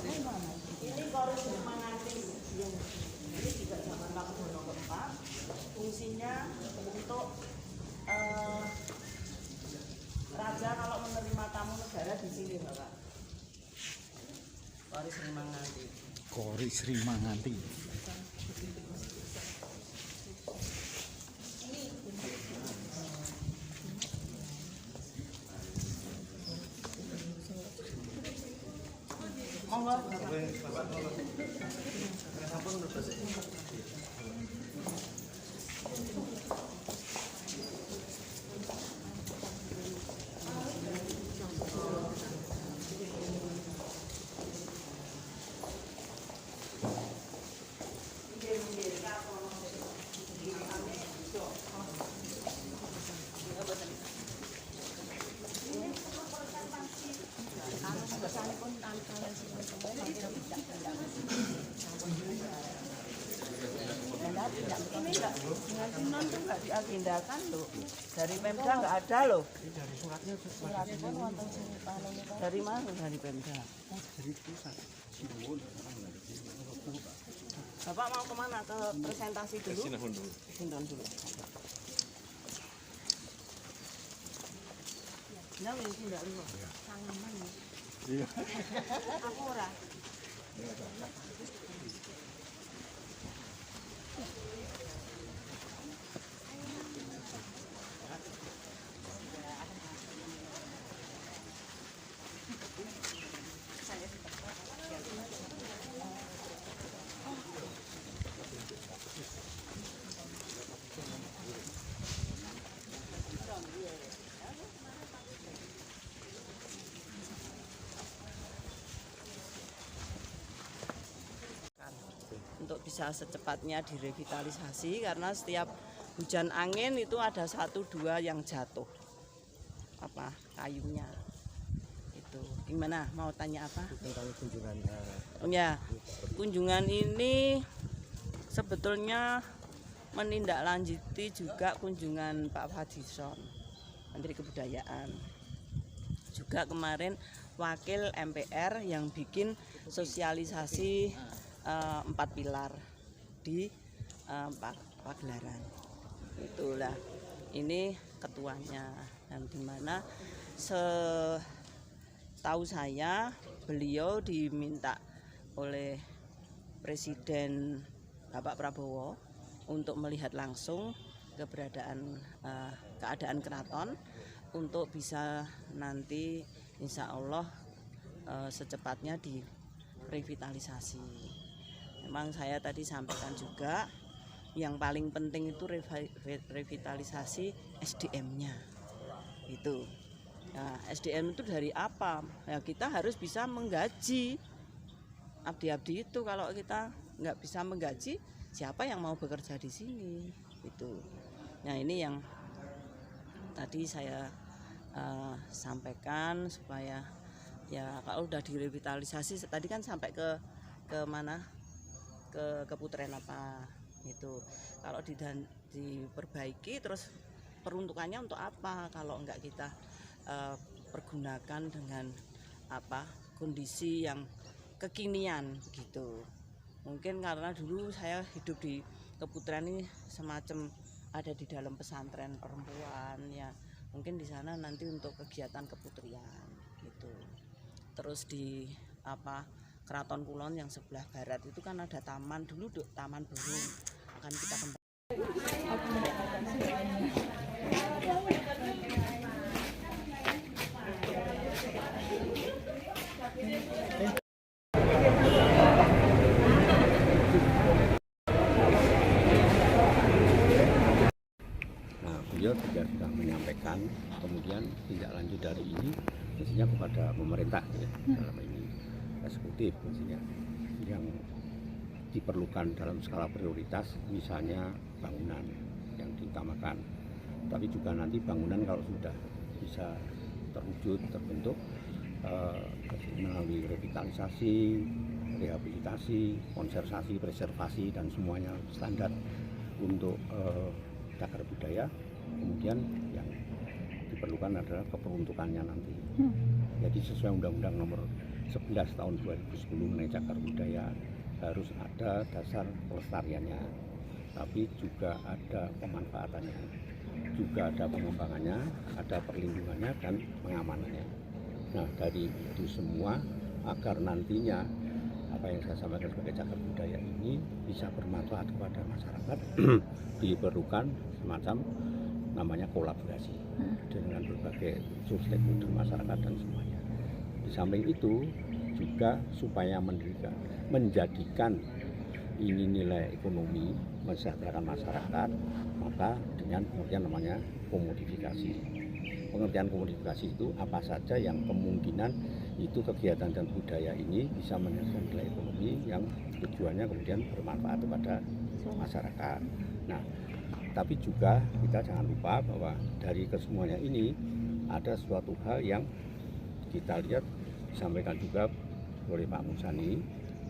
Ini Koris Manganti. Ini juga zaman Pakubono keempat. Fungsinya untuk raja kalau menerima tamu negara di sini, Bapak. Koris Manganti. Koris Manganti. Monggo. Ini non tuh nggak diagendakan loh, dari Pemda nggak ada loh. Dari mana dari Pemda? Bapak mau kemana? Ke presentasi dulu? Sinton dulu. Nah, ini tidak lupa. Sangaman ya. Iya. Aku ora. Untuk bisa secepatnya direvitalisasi karena setiap hujan angin itu ada 1-2 yang jatuh kayunya itu. Gimana, mau tanya apa? Tentang kunjungan Ya, kunjungan ini sebetulnya menindaklanjuti juga kunjungan Pak Fadlizon, Menteri Kebudayaan. Juga kemarin wakil MPR yang bikin sosialisasi 4 pilar di pagelaran. Itulah ini ketuanya, dan dimana setahu saya beliau diminta oleh Presiden Bapak Prabowo untuk melihat langsung keberadaan keadaan keraton untuk bisa nanti insya Allah secepatnya direvitalisasi. Memang saya tadi sampaikan juga yang paling penting itu revitalisasi SDM-nya itu. Nah, SDM itu dari apa? Ya, kita harus bisa menggaji abdi-abdi itu. Kalau kita nggak bisa menggaji, siapa yang mau bekerja di sini? Itu. Nah, ini yang tadi saya sampaikan supaya ya kalau udah direvitalisasi, tadi kan sampai ke mana? Ke Keputren apa itu. Kalau diperbaiki terus peruntukannya untuk apa kalau enggak kita pergunakan dengan kondisi yang kekinian gitu. Mungkin karena dulu saya hidup di Keputren ini semacam ada di dalam pesantren perempuan ya, mungkin di sana nanti untuk kegiatan keputrian gitu. Terus di Keraton Kulon yang sebelah barat itu kan ada taman dulu, Taman Burung, akan kita kembali. Nah, beliau juga sudah menyampaikan kemudian tindak lanjut dari ini mestinya kepada pemerintah ya, dalam ini eksekutif mestinya yang diperlukan dalam skala prioritas, misalnya bangunan yang diutamakan, tapi juga nanti bangunan kalau sudah bisa terwujud terbentuk melalui revitalisasi, rehabilitasi, konservasi, preservasi dan semuanya standar untuk cagar budaya. Kemudian yang diperlukan adalah keperuntukannya nanti. Jadi sesuai Undang-Undang Nomor 11 tahun 2010 mengenai cagar budaya harus ada dasar pelestariannya, tapi juga ada pemanfaatannya, juga ada pengembangannya, ada perlindungannya dan pengamanannya. Nah, dari itu semua agar nantinya apa yang saya sampaikan sebagai cagar budaya ini bisa bermanfaat kepada masyarakat diperlukan semacam namanya kolaborasi dengan berbagai stakeholder masyarakat dan semuanya. Di samping itu juga supaya menjadikan ini nilai ekonomi mensejahterakan masyarakat, maka dengan pengertian namanya komodifikasi. Pengertian komodifikasi itu apa saja yang kemungkinan itu kegiatan dan budaya ini bisa menghasilkan nilai ekonomi yang tujuannya kemudian bermanfaat kepada masyarakat. Nah, tapi juga kita jangan lupa bahwa dari kesemuanya ini ada suatu hal yang kita lihat disampaikan juga oleh Pak Musani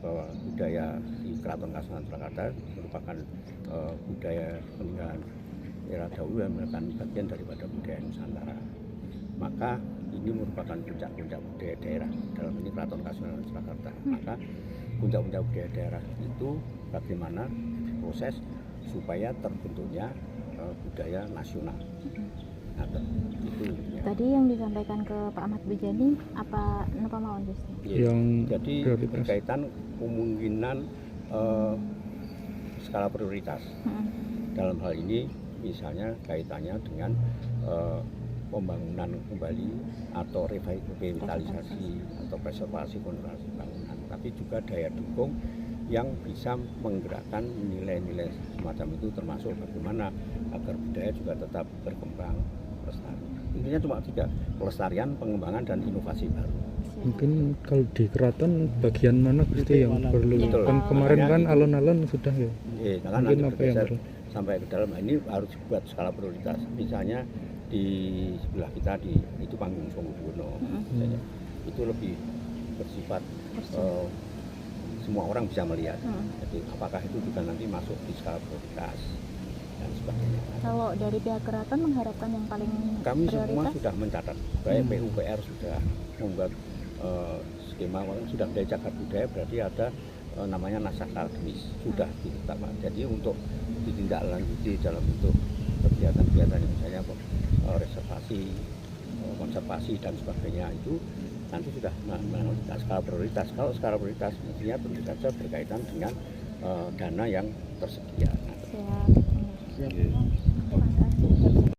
bahwa budaya di Keraton Kasunanan Surakarta merupakan budaya peninggalan era dahulu yang merupakan bagian daripada budaya Nusantara. Maka ini merupakan puncak-puncak budaya daerah, dalam ini Keraton Kasunanan Surakarta. Maka puncak-puncak budaya daerah itu bagaimana proses supaya terbentuknya budaya nasional. Nah, itu ya. Tadi yang disampaikan ke Pak Ahmad Bijani apa mawon justru? Yang jadi berkaitan kemungkinan skala prioritas. Dalam hal ini misalnya kaitannya dengan pembangunan kembali atau revitalisasi atau preservasi konservasi bangunan, tapi juga daya dukung yang bisa menggerakkan nilai-nilai semacam itu, termasuk bagaimana agar budaya juga tetap berkembang lestari. Intinya cuma 3, pelestarian, pengembangan dan inovasi baru. Mungkin kalau di keraton bagian mana Gusti yang perlu? Betul. Kan kemarin kan alun-alun sudah ya. Kan mungkin nanti apa yang perlu? sampai ke dalam ini harus dibuat skala prioritas. Misalnya di sebelah kita itu panggung Songgobuwono, itu lebih bersifat semua orang bisa melihat. Jadi apakah itu juga nanti masuk di skala prioritas dan sebagainya. Kalau dari pihak keraton mengharapkan yang paling Kami prioritas? semua sudah mencatat, baik PUPR sudah membuat skema, sudah dari cagar budaya berarti ada namanya naskah akademis sudah ditetapkan. Jadi untuk ditindaklanjuti dalam bentuk kegiatan-kegiatan misalnya reservasi, konservasi dan sebagainya itu nanti sudah menentukan skala prioritas. Kalau skala prioritas mestinya tentu saja berkaitan dengan dana yang tersedia. Siap. Terima kasih.